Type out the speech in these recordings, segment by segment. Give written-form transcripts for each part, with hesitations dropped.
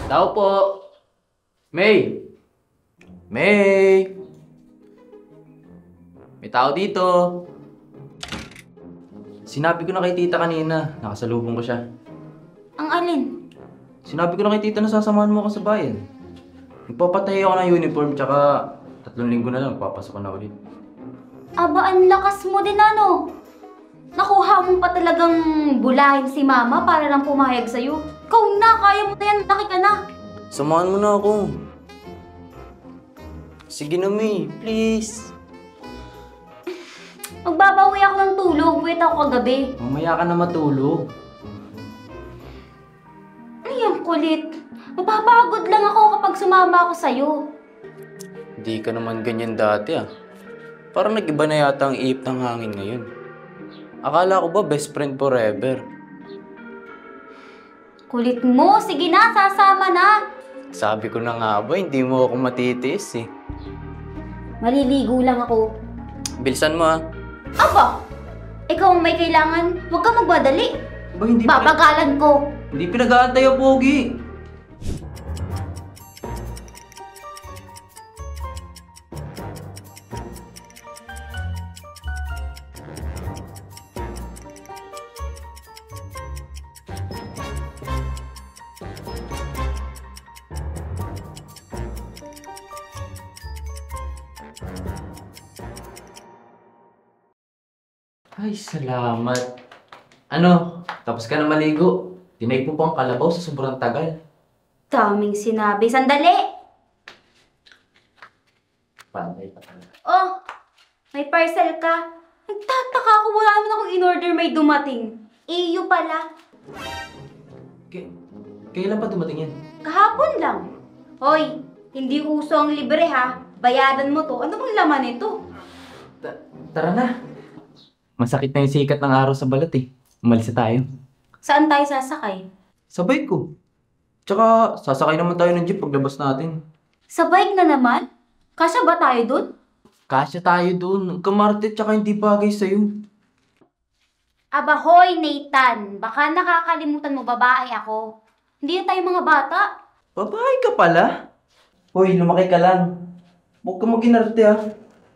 Tao po. May! May! May tao dito. Sinabi ko na kay tita kanina. Nakasalubong ko siya. Ang alin? Sinabi ko na kay tita na sasamahan mo ako sa bayan. Magpapatay ako ng uniform tsaka 3 linggo na lang papasok ko na ulit. Aba, ang lakas mo din ano. Nakuha mo pa talagang bulahin si mama para lang pumayag sa'yo. Ikaw na, kaya mo na yan, laki ka na. Samahan mo na ako. Sige na, May. Please. Magbabawi ako ng tulog, wait ako kagabi. Mamaya ka na matulog. Ay, ang kulit. Mapapagod lang ako kapag sumama ako sa'yo. Hindi ka naman ganyan dati ah. Parang nag-iba na yata ang ihip ng hangin ngayon. Akala ko ba best friend forever? Kulit mo, sige na, sasama na. Sabi ko na nga ba, hindi mo ako matitiis eh. Maliligo lang ako. Bilisan mo ah. Aba, ikaw ang may kailangan, huwag kang magmadali. Ba, hindi Babagalan ko. Hindi pinag-aantay ang pogi. Ay, salamat. Ano, tapos ka na maligo. Dinaig mo pang kalabaw sa sobrang tagal. Daming sinabi. Sandali! Panday pa talaga. Oh, may parcel ka. Nagtataka ako, wala naman akong in-order may dumating. Iyo pala. Kailan pa dumating yan? Kahapon lang. Hoy, hindi uso ang libre ha. Bayadan mo to. Ano bang laman nito? Tara na. Masakit na yung sikat ng araw sa balat eh. Umalis na tayo. Saan tayo sasakay? Sa bike ko. Tsaka, sasakay naman tayo ng jeep paglabas natin. Sa bike na naman? Kasya ba tayo dun? Kasya tayo dun. Kamarte tsaka hindi bagay sa'yo. Aba, hoy, Nathan. Baka nakakalimutan mo babae ako. Hindi na tayo mga bata. Babae ka pala? Hoy, lumaki ka lang. Huwag ka mag-inarte ah.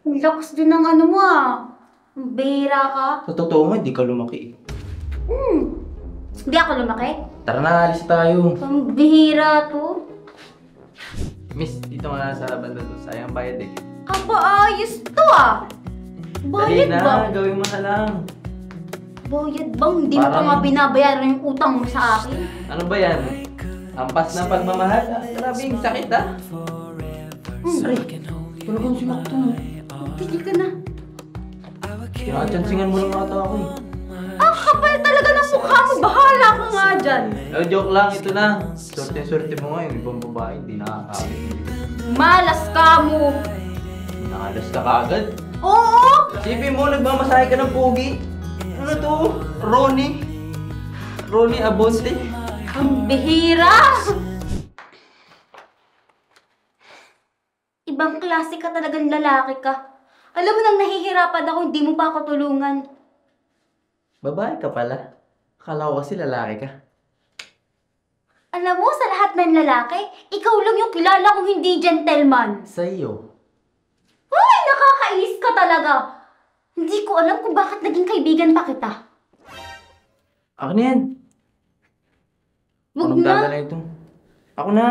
Ang lakas din ng ano mo ah. Ang bihira ka. Sa totoo nga, hindi ka lumaki. Hindi ako lumaki. Tara na, alis tayo. Ang bihira to. Miss, dito nga sa banda to. Sayang bayad eh. Aba, ayos to ah. Dali Bayad ba? na, gawin mo na lang. Bayad bang? Hindi mo pa Parang- nga binabayaran yung utang mo sa akin. Ano ba yan? Ampas ng pagmamahal? Ah, grabe yung sakit ah. Ay, talagang sinakto mo. Tigil ka na. Kinakachansingan mo lang ata ako eh. Ang kapal talaga ng mukha mo. Bahala ka nga dyan. Oh, joke lang, ito na. Swerte-swerte mo ngayon. Ibang babae, hindi nakakawin. Malas ka mo. Nakalas ka kaagad. Oo! Isipin mo, nagmamasahe ka ng pogi. Ano to? Ronnie? Ronnie Abonte? Ang bihira! Ibang klase ka talagang lalaki ka. Alam mo nang nahihirapan ako, hindi mo pa ako tulungan. Babae ka pala. Akala ko kasi lalaki ka. Alam mo, sa lahat ng lalaki, ikaw lang yung kilala kong hindi gentleman. Sa iyo. Ay, nakakainis ka talaga. Hindi ko alam kung bakit naging kaibigan pa kita. Ako na yan. Wag Anong na. dadala ito? Ako na.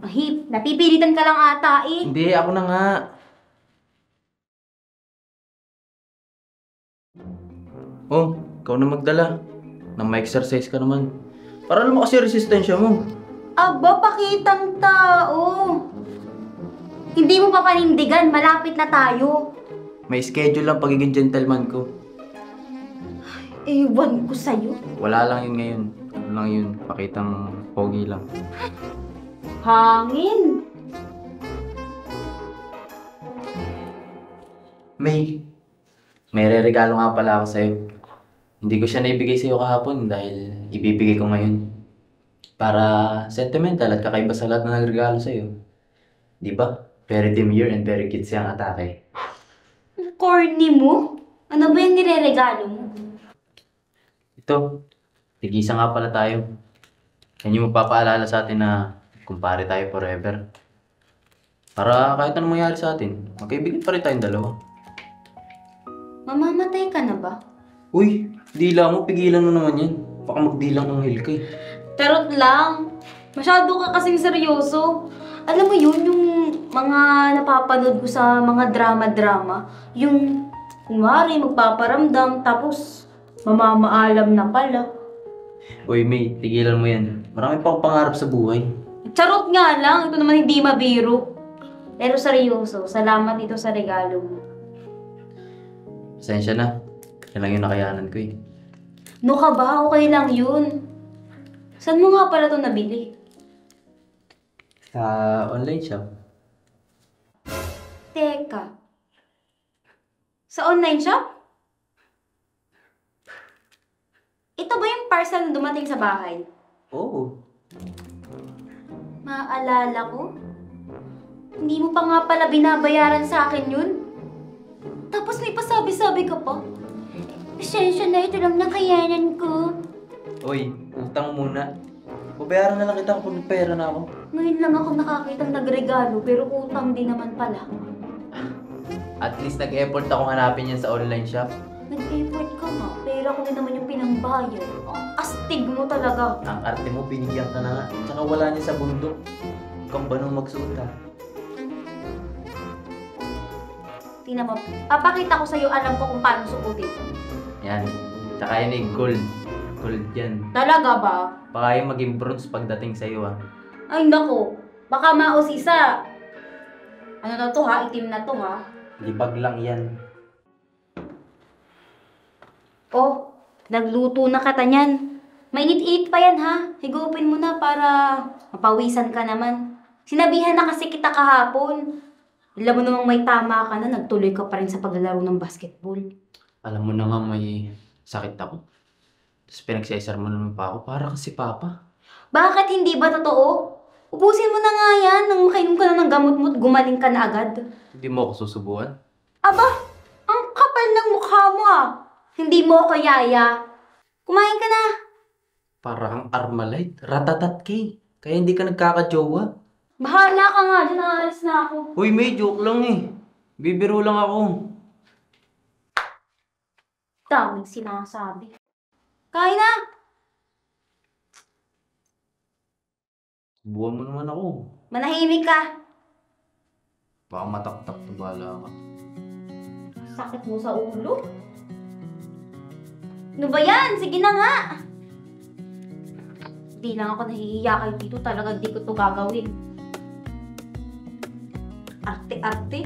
Ahip, napipilitan ka lang ata eh. Hindi, ako na nga. Oh, ikaw na magdala. Nang ma-exercise ka naman. Para alam mo kasi resistensya mo. Aba, pakitang tao. Hindi mo pa panindigan, malapit na tayo. May schedule lang pagiging gentleman ko. Ewan ko sa'yo. Wala lang yun ngayon. Ano lang yun, pakitang pogi lang. Hangin. May re-regalo nga pala ako sa'yo. Hindi ko siya naibigay sa'yo kahapon dahil ibibigay ko ngayon. Para sentimental at kakaiba sa lahat na nagregalo sa'yo. Di ba? Very demure and very cute siyang atake. Corny mo? Ano ba yung nireregalo mo? Ito, tigisa nga pala tayo. Yan yung magpapaalala sa atin na kumpare tayo forever. Para kahit anong mangyari sa atin, magkaibigan pa rin tayong dalawa. Mamamatay ka na ba? Uy, dila mo, pigilan mo naman yan. Baka magdilang anghel ka eh. Charot lang. Masyado ka kasing seryoso. Alam mo yun, yung mga napapanood ko sa mga drama-drama, yung kunwari magpaparamdam, tapos mamamaalam na pala. Uy, May, tigilan mo yan. Marami pa akong pangarap sa buhay. Charot nga lang, ito naman hindi mabiro. Pero seryoso, salamat dito sa regalo mo. Pasensya na. Yan lang yung nakayanan ko eh. No ka ba? Okay lang yun. Saan mo nga pala ito nabili? Sa online shop. Teka. Sa online shop? Ito ba yung parcel na dumating sa bahay? Oo. Maalala ko? Hindi mo pa nga pala binabayaran sa akin yun? Tapos may pasabi-sabi ka pa? Pasensya na, ito lang nakayanan ko. Uy, utang muna. Babayaran na lang kita kung pera na ako. Ngayon lang ako nakakitang nagregalo pero utang din naman pala. At least nag-effort ako hanapin yan sa online shop. Nag-effort ka nga, pera ko din naman yung pinangbayad. Ang astig mo talaga. Ang arte mo, binigyan ka na nga. Tsaka wala niya sa bundok. Kang ba nung magsuot ha? Tingnan mo, papakita ko sa'yo, alam ko kung paano suotin. Yan. Tsaka yan eh, gold. Gold yan. Talaga ba? Baka yung maging bronze pagdating sa'yo ha. Ay nako, baka mausisa. Ano na to ha? Itim na to ha? Libag lang yan. Oh, nagluto na kata niyan. Mainit-init pa yan ha. Higupin mo na para mapawisan ka naman. Sinabihan na kasi kita kahapon. Alam mo namang may tama ka na, nagtuloy ka pa rin sa paglalaro ng basketball. Alam mo na nga may sakit ako. Tapos pinagsesar mo naman pa ako para kasi papa. Bakit hindi ba totoo? Ubusin mo na nga yan nang makainom ka na ng gamot mo at gumaling ka na agad. Hindi mo ako susubuan. Aba, ang kapal ng mukha mo ah. Hindi mo ako yaya. Kumain ka na. Para kang Armalite. Ratatat kay. Kaya hindi ka nagkakajowa. Bahala ka nga, dyan aalis na ako. Uy, may joke lang eh. Bibiro lang ako. Daming sinasabi. Kain na! Subuhan mo naman ako. Manahimik ka. Baka mataktak na bala ka. Sakit mo sa ulo? Ano ba yan? Sige na nga! Di lang ako nahihiya kayo dito. Talaga di ko to gagawin. Arte-arte.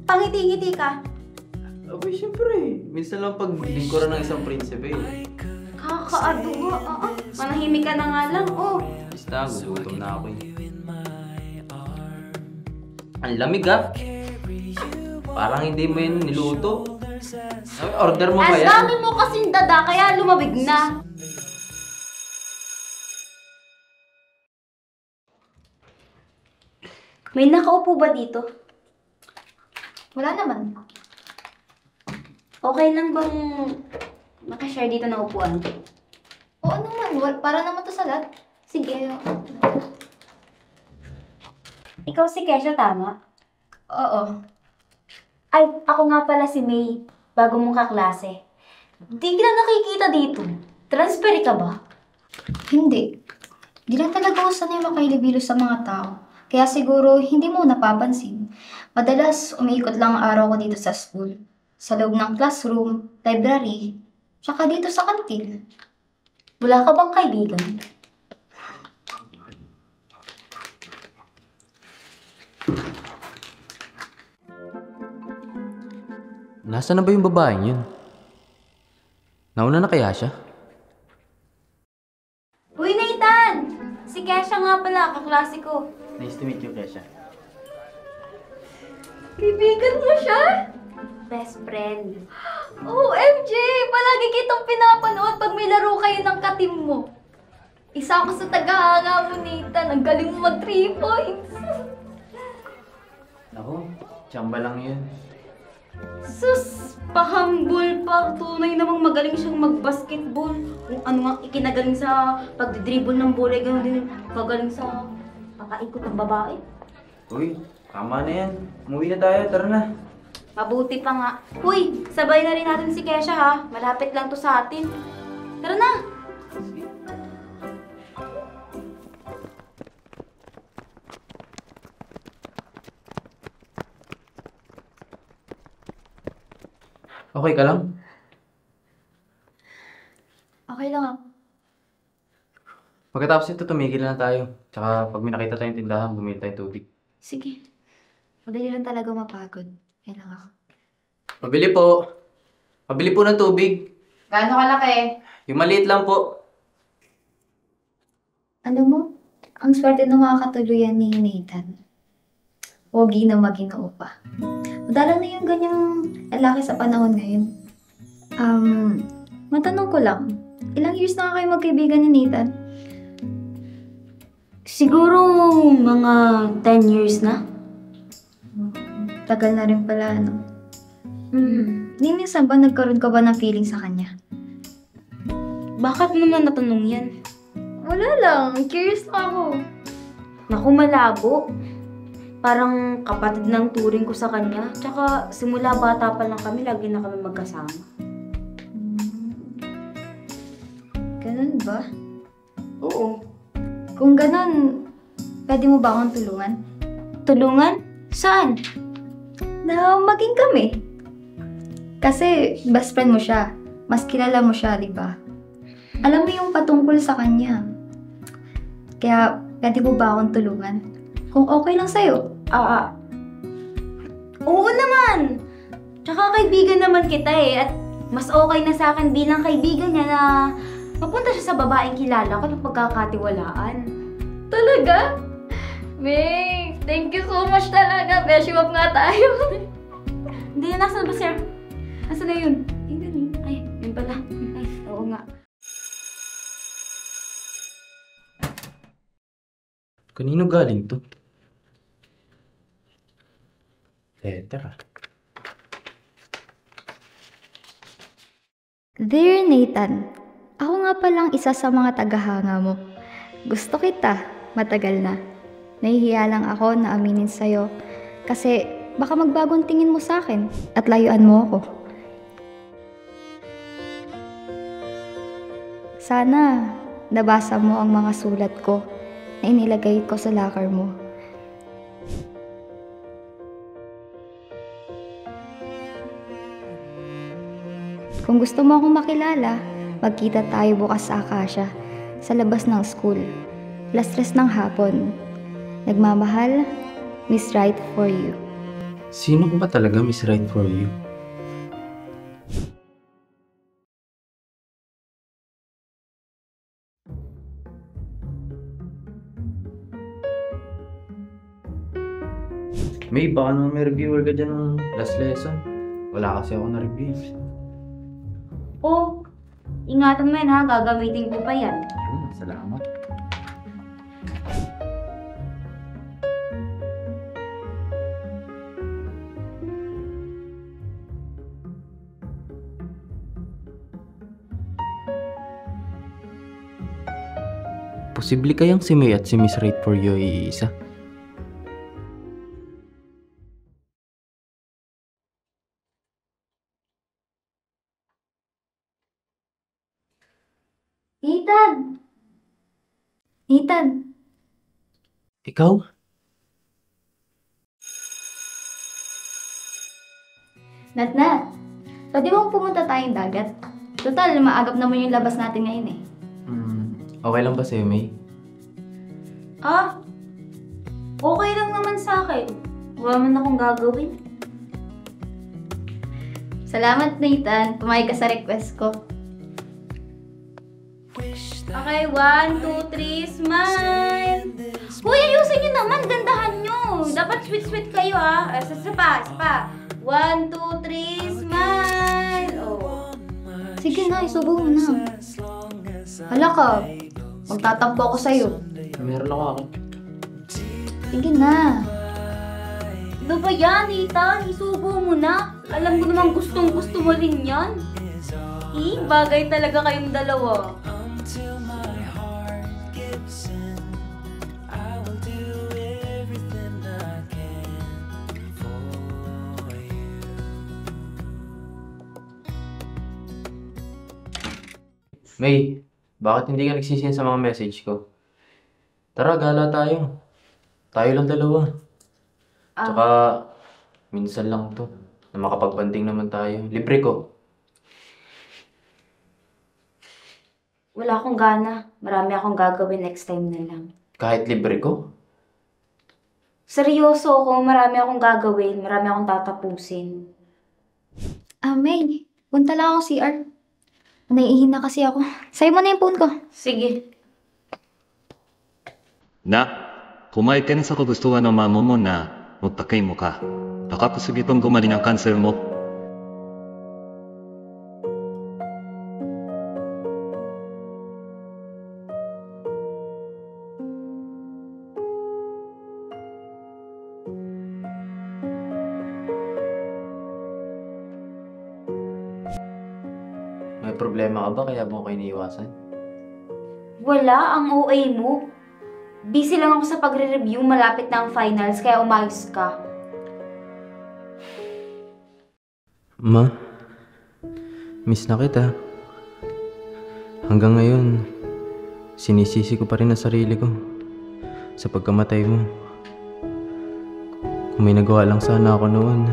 Pangiti-ngiti ka. Abay, syempre. Minsan lang pag lingkuran ng isang prinsipe eh. Kakaaduwa. Manahimik ka na nga lang. Oh. Basta, gugutom na ako eh. Ang lamig ah. Parang hindi mo yun niluto. Ay, order mo ba Ang yan? dami mo kasing dada, kaya lumabig na. May nakaupo ba dito? Wala naman. Okay lang bang makashare dito ng upuan? Oo naman, para naman to sa lahat. Sige. Ikaw si Kesha, tama? Oo. Ay, ako nga pala si May, bago mong kaklase. Di kita nakikita dito. Transfer ka ba? Hindi. Di lang talaga ako sanay makailibilo sa mga tao. Kaya siguro hindi mo napapansin. Madalas umiikot lang ang araw ko dito sa school. Sa loob ng classroom, library, tsaka dito sa kantin. Wala ka bang kaibigan? Nasaan na ba yung babaeng yun? Nauna na kaya siya? Uy, Nathan! Si Kesha nga pala, kaklase ko. Nice to meet you, Kesha. Kaibigan mo siya? Best friend. OMG! Palagi kitang pinapanood pag may laro kayo ng katim mo. Isa ako sa tagahanga mo, Nathan. Ang galing mo mag 3 points. Ako, tsamba lang yun. Sus! Pahambol pa. Tunay namang magaling siyang mag-basketball. Kung ano nga ikinagaling sa pagdidribble ng bola, gano'n din yung kagaling sa pakaikot ng babae. Uy, tama na yan. Umuwi na tayo, tara na. Mabuti pa nga. Uy, sabay na rin natin si Kesha ha. Malapit lang to sa atin. Tara na! Okay ka lang? Okay lang ako. Pagkatapos ito, tumigil na tayo. Tsaka pag may nakita tayong tindahan, bumili tayong tubig. Sige. Madali lang talaga mapagod. Kaya lang ako. Pabili po. Pabili po ng tubig. Gaano kalaki? Yung maliit lang po. Alam mo, ang swerte ng mga katuluyan ni Nathan. Pogi na maginoo pa. Madalang na yung ganyang lalaki sa panahon ngayon. Matanong ko lang, ilang years na kayo magkaibigan ni Nathan? Siguro mga 10 years na. Tagal na rin pala, no? Ni minsan ba nagkaroon ka ba ng feeling sa kanya? Bakit mo naman natanong yan? Wala lang, curious na ako. Naku, malabo. Parang kapatid ng turing ko sa kanya. Tsaka simula bata pa lang kami, lagi na kami magkasama. Ganun ba? Oo. Kung ganun, pwede mo ba akong tulungan? Tulungan? Saan? Na maging kami. Kasi best friend mo siya. Mas kilala mo siya, di ba? Alam mo yung patungkol sa kanya. Kaya, pwede mo ba akong tulungan? Kung okay lang sa'yo. Oo naman! Tsaka kaibigan naman kita eh. At mas okay na sa akin bilang kaibigan niya na mapunta siya sa babaeng kilala ko ng pagkakatiwalaan. Talaga? May, thank you so much talaga. Beshi wap nga tayo. Hindi, nasan ba sir? Nasaan na yun? Ay, yun pala. Ay, oo nga. Kanino galing to? Letter ah. Dear Nathan, ako nga palang isa sa mga tagahanga mo. Gusto kita, matagal na. Nahihiya lang ako na aminin sa'yo kasi baka magbagong tingin mo sa akin at layuan mo ako. Sana nabasa mo ang mga sulat ko na inilagay ko sa locker mo. Kung gusto mo akong makilala, magkita tayo bukas sa Akasha, sa labas ng school. Alas 3 ng hapon. Nagmamahal, Miss Right for you. Sino ko ba talaga Miss Right for you? May baka naman may reviewer ka dyan ng last lesson. Wala kasi ako na-review. Oh, ingatan mo yan ha. Gagamitin ko pa yan. Salamat. Posible kayang si May at si Miss Right for you ay iisa? Nathan! Nathan! Ikaw? Nat, pwede bang pumunta tayong dagat? Total, maagap naman yung labas natin ngayon eh. Okay lang ba sa'yo, May? Ah, okay lang naman sa akin. Wala man akong gagawin. Salamat, Nathan. Pumayag ka sa request ko. Okay, 1, 2, 3, smile! Uy, ayusin nyo naman, gandahan nyo. Dapat sweet-sweet kayo ha. Isa pa. 1, 2, 3, smile! Oh. Sige na, isubo mo na. Hala ka, magtatampo ako sa'yo. Meron ako. Sige na. Ano ba yan, Ethan? Isubo mo na. Alam ko namang gustong gusto mo rin yan. Bagay talaga kayong dalawa. May, bakit hindi ka nagsisend sa mga message ko? Tara, gala tayo. Tayo lang dalawa. Tsaka, minsan lang to. Na makapagbanding naman tayo. Libre ko. Wala akong gana. Marami akong gagawin next time na lang. Kahit libre ko? Seryoso ako, marami akong gagawin. Marami akong tatapusin. May, punta lang ako CR. Naiihin na kasi ako. Sa'yo mo na yung phone ko. Sige. な、お前検索物はのままもな、もったけいもか。高くすぎとんごまりな感性も。May problema ka ba kaya mo ko iniiwasan? Wala, ang OA mo. Busy lang ako sa pagre-review, malapit na ang finals, kaya umayos ka. Ma, miss na kita. Hanggang ngayon, sinisisi ko pa rin ang sarili ko sa pagkamatay mo. Kung may nagawa lang sana ako noon,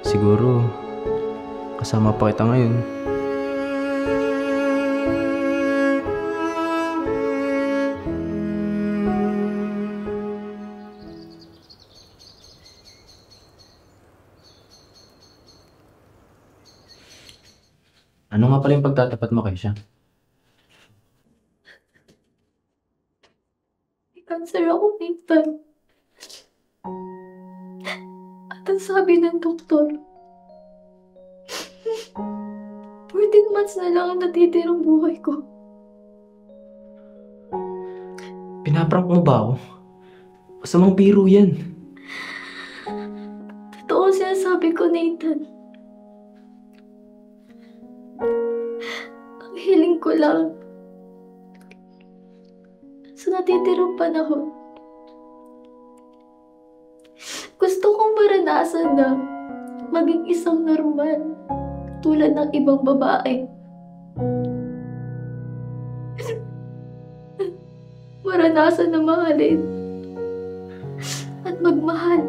siguro kasama pa kita ngayon. Ano nga pala yung pagtatapat mo kay siya? May cancer ako, Nathan. At ang sabi ng doktor, 14 months na lang ang natitirang buhay ko. Pinaprank mo ba ako? Masamang biro yan. Totoo ang sinasabi ko, Nathan. Ang hiling ko lang sa natitirang panahon, gusto kong maranasan na maging isang normal tulad ng ibang babae. Maranasan na mahalin at magmahal.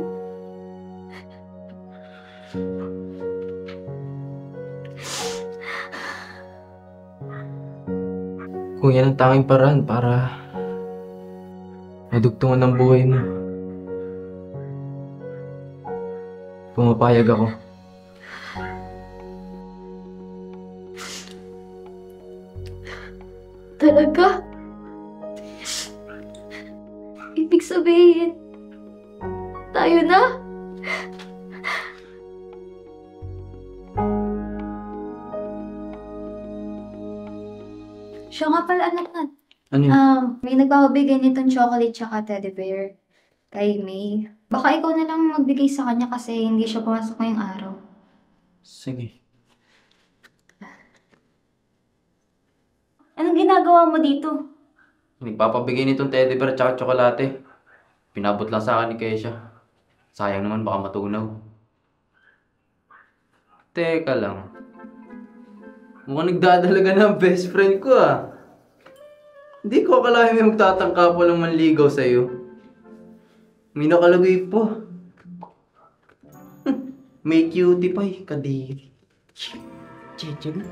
Kung yan ang tanging paraan para madugtungan ng buhay mo, pumapayag ako. Talaga? Ibig sabihin, tayo na? Siya nga pala, anak na. Ano yun? May nagbabigay nitong chocolate tsaka teddy bear kay May. Baka ikaw na lang magbigay sa kanya kasi hindi siya pumasok ngayong araw. Sige. Anong ginagawa mo dito? Nagpapabigay nitong teddy bear at saka tsokolate. Pinabot lang sa akin ni Kesha. Sayang naman baka matunaw. Teka lang. Mukhang nagdadalaga ng best friend ko ah. Hindi ko akalain may magtatangka po lang manligaw sa'yo. May nakalagay po. May cutie pa eh, kadiri. Cheche na.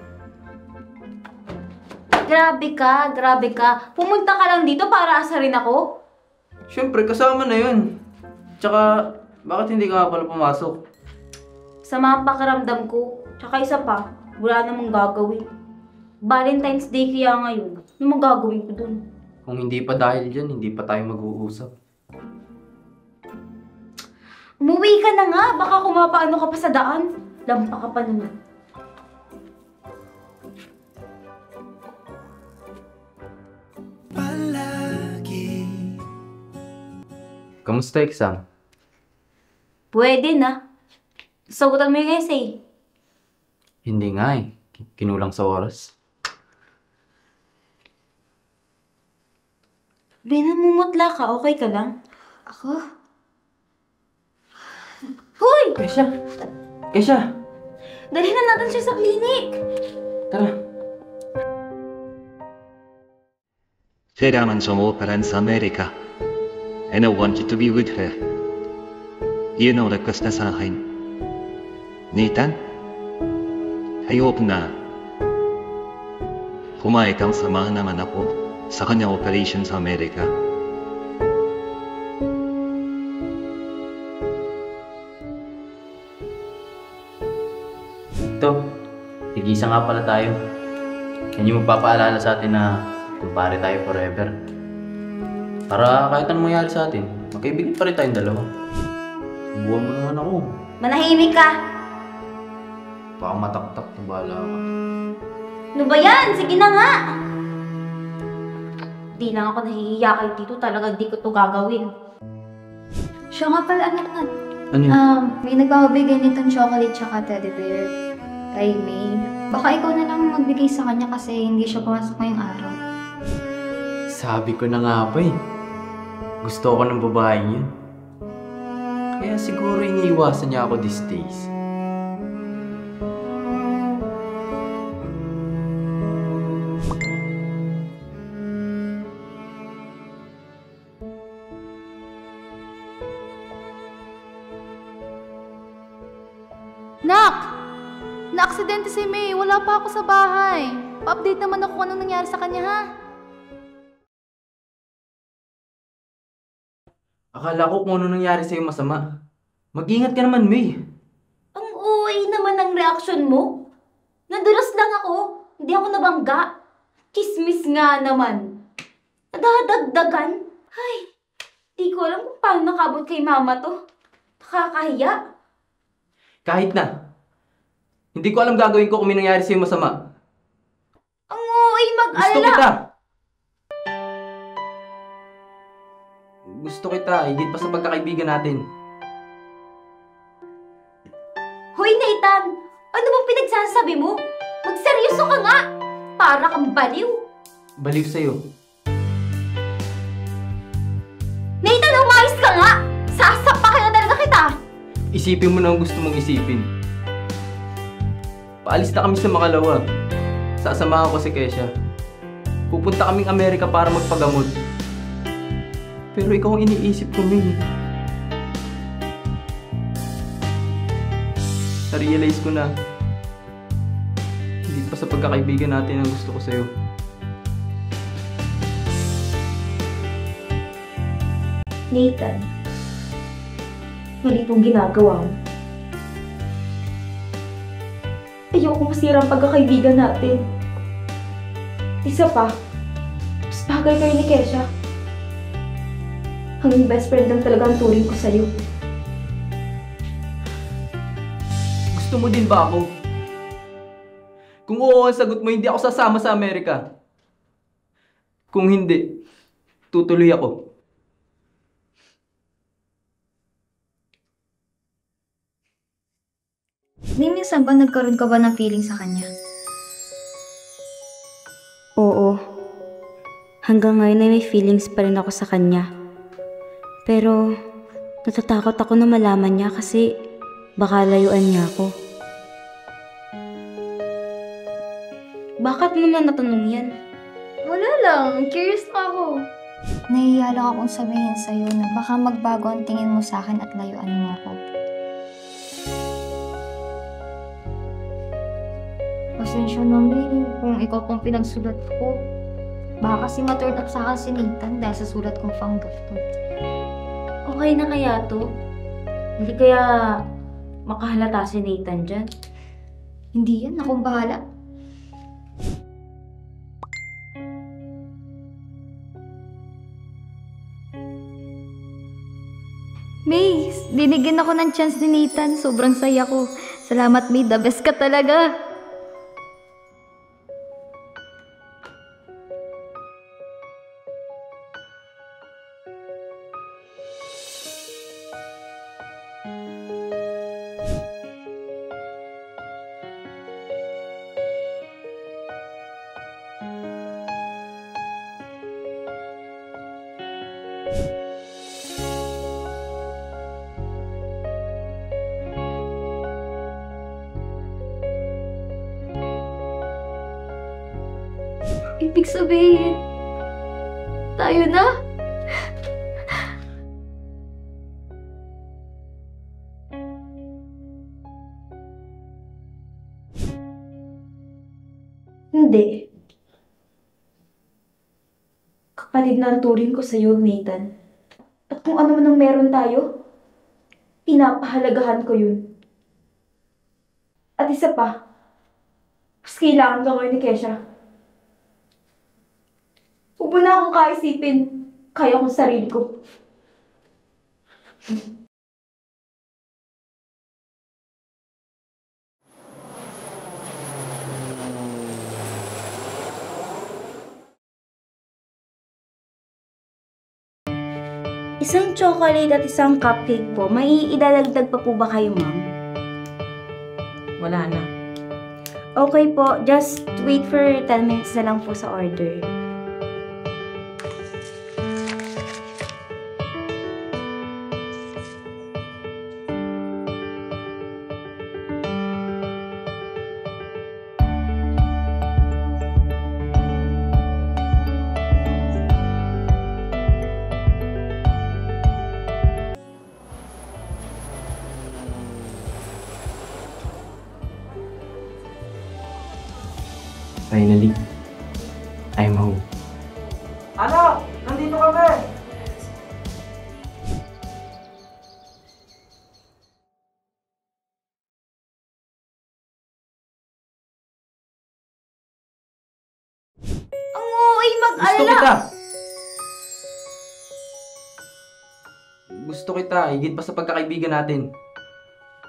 Grabe ka, grabe ka. Pumunta ka lang dito para asarin ako? Siyempre, kasama na yun. Tsaka, bakit hindi ka nga pala pumasok? Sama ang pakiramdam ko. Tsaka isa pa, wala namang gagawin. Valentine's Day kaya ngayon. Ano magagawin ko dun? Kung hindi pa dahil dyan, hindi pa tayo mag-uusap. Umuwi ka na nga, baka kumapaano ka pa sa daan. Lampa ka pa naman. Kamusta exam? Pwede na. Sagutan mo yung essay. Hindi nga eh. Kinulang sa oras. Binamumutla ka, okay ka lang? Ako? Hoy! Kesha! Kesha! Dalhin na natin siya sa klinik! Tara! kailangan mo parang sa Amerika. And I want you to be with her. Yun ang request na sa akin. Nathan, ayoko na. Kumain kang samahan naman ako sa kanyang operation sa Amerika. Ito, tigisa nga pala tayo. Yan yung magpapaalala sa atin na kumpare tayo forever. Para kahit anong mangyari sa atin, magkaibigan pa rin tayong dalawa. Subuhan mo naman ako. Manahimik ka! Baka mataktak na bahala ka. Ano ba yan? Sige na nga! Di lang ako nahihiya kay Tito. Talaga di ko to gagawin. Siya nga pala, anak na. Ano yun? May nagbabigay nitong chocolate tsaka teddy bear kay May. Baka ikaw na lang magbigay sa kanya kasi hindi siya pumasok ngayong araw. Sabi ko na nga ba eh. Gusto ko ng babaeng yun. Kaya siguro iniiwasan niya ako these days. Nak! Na-aksidente si May. Wala pa ako sa bahay. Pa-update naman ako kung anong nangyari sa kanya, ha? Akala ko kung ano nangyari sa'yo masama. Mag-ingat ka naman, May. Ang uwi naman ng reaksyon mo. Nadulas lang ako. Hindi ako nabangga. Chismis nga naman. Nadadagdagan. Ay, di ko alam kung paano nakabot kay mama to. Nakakahiya. Kahit na. Hindi ko alam gagawin ko kung may nangyari sa'yo masama. Ang uwi Gusto mag-alala. kita! Gusto kita, higit pa sa pagkakaibigan natin. Hoy, Nathan! Ano bang pinagsasabi mo? Magseryoso ka nga! Para kang baliw! Baliw sa'yo. Nathan, umayos ka nga! Sasapakin na talaga kita! Isipin mo na ang gusto mong isipin. Paalis na kami sa Makalawa. Sasamahan ko si Kesha. Pupunta kaming Amerika para magpagamot. Pero ikaw ang iniisip ko, May. Na-realize ko na hindi pa sa pagkakaibigan natin ang gusto ko sa'yo. Nathan, mali itong ginagawa mo. Ayoko masira ang pagkakaibigan natin. Isa pa, mas bagay kayo ni Kesha. Hanggang best friend lang talaga ang turing ko sa'yo. Gusto mo din ba ako? Kung oo ang sagot mo, hindi ako sasama sa Amerika. Kung hindi, tutuloy ako. May minsan ba nagkaroon ka ba ng feeling sa kanya? Oo. Hanggang ngayon ay may feelings pa rin ako sa kanya. Pero natatakot ako na malaman niya kasi baka layuan niya ako. Bakit mo naman natanong yan? Wala lang. Curious na ako. Nahihiya lang akong sabihin sa'yo na baka magbago ang tingin mo sa akin at layuan mo ako. Pasensya na, May, kung ikaw pong pinagsulat ko. Baka kasi ma-turn up sa akin si Nathan dahil sa sulat kong panggap to. Okay na kaya to? Hindi kaya makahalata si Nathan dyan? Hindi yan. Akong bahala. May, binigyan ako ng chance ni Nathan. Sobrang saya ko. Salamat, May. The best ka talaga. Ibig sabihin, tayo na? Hindi. Kapatid na ang turing ko sa'yo, Nathan. At kung ano man ang meron tayo, pinapahalagahan ko yun. At isa pa, mas kailangan ka ngayon ni Kesha. Huwag mo na akong kaisipin. Kaya kong sarili ko. Isang chocolate at isang cupcake po. May idadagdag pa po ba kayo, ma'am? Wala na. Okay po, just wait for 10 minutes na lang po sa order. Finally, I'm home. Anak! Nandito kami! Ang uy, Gusto mag-alala! kita! Gusto kita, higit pa sa pagkakaibigan natin.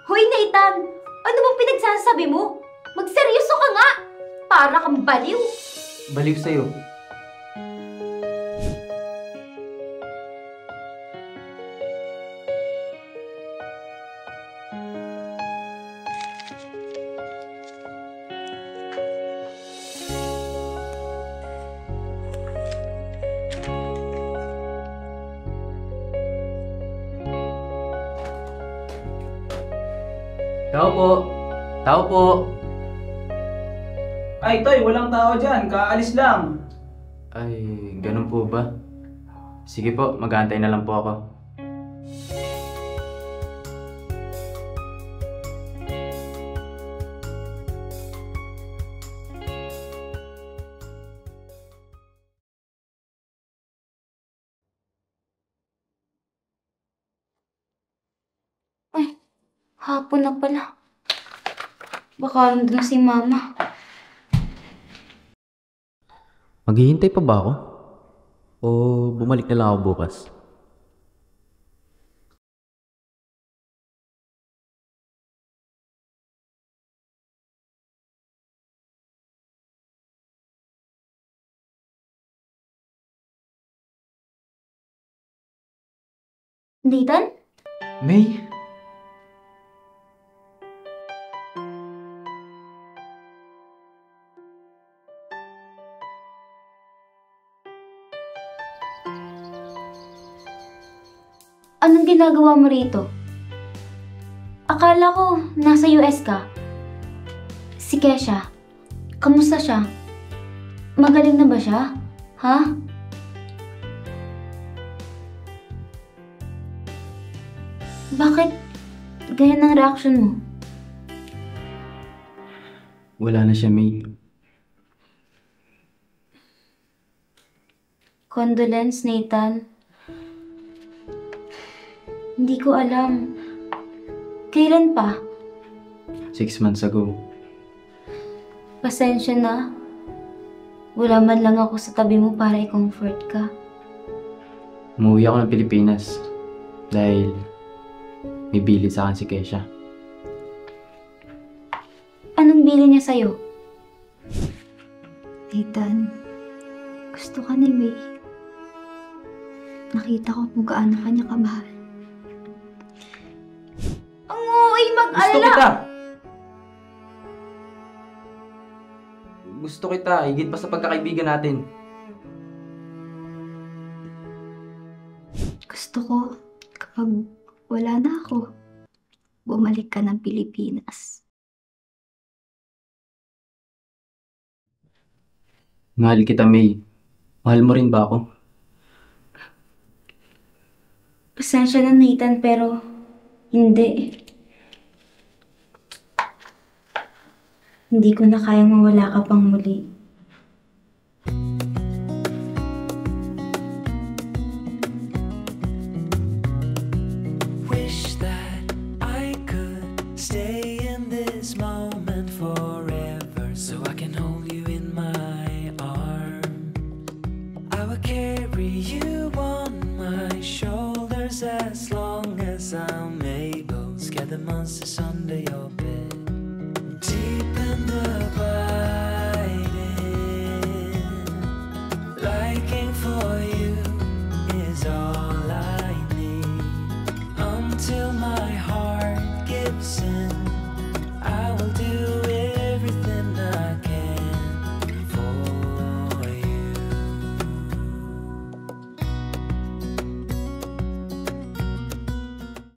Hoy, Nathan! Ano bang pinagsasabi mo? Magseryoso ka nga! Para kang baliw! Baliw sa'yo. Tao po! Tao po! Ay, Toy, walang tao dyan. Kaalis lang. Ay, ganun po ba? Sige po, mag-aantay na lang po ako. Hapon na pala. Baka nandun na si Mama. Maghihintay pa ba ako? O bumalik na lang ako bukas? Nathan? May? Anong ginagawa mo rito? Akala ko nasa US ka. Si Kesha, kamusta siya? Magaling na ba siya? Ha? Bakit ganyan ang reaction mo? Wala na siya, May. Condolence, Nathan. Hindi ko alam. Kailan pa? 6 months ago. Pasensya na. Wala man lang ako sa tabi mo para i-comfort ka. Umuwi ako ng Pilipinas dahil may bilid sa akin si Kesha. Anong bili niya sa'yo? Nathan, gusto ka ni May. Nakita ko kung gaano kanya kamahal. Ang uy, Gusto mag-alala! kita! Gusto kita, higit pa sa pagkakaibigan natin. Gusto ko, kapag wala na ako, bumalik ka ng Pilipinas. Mahal kita, May. Mahal mo rin ba ako? Pasensya na, Nathan, pero hindi. Hindi ko na kayang mawala ka pang muli. Wish that I could stay in this moment forever, so I can hold you in my arms. I will carry you on my shoulders as long as I'm able. Scare the monsters under your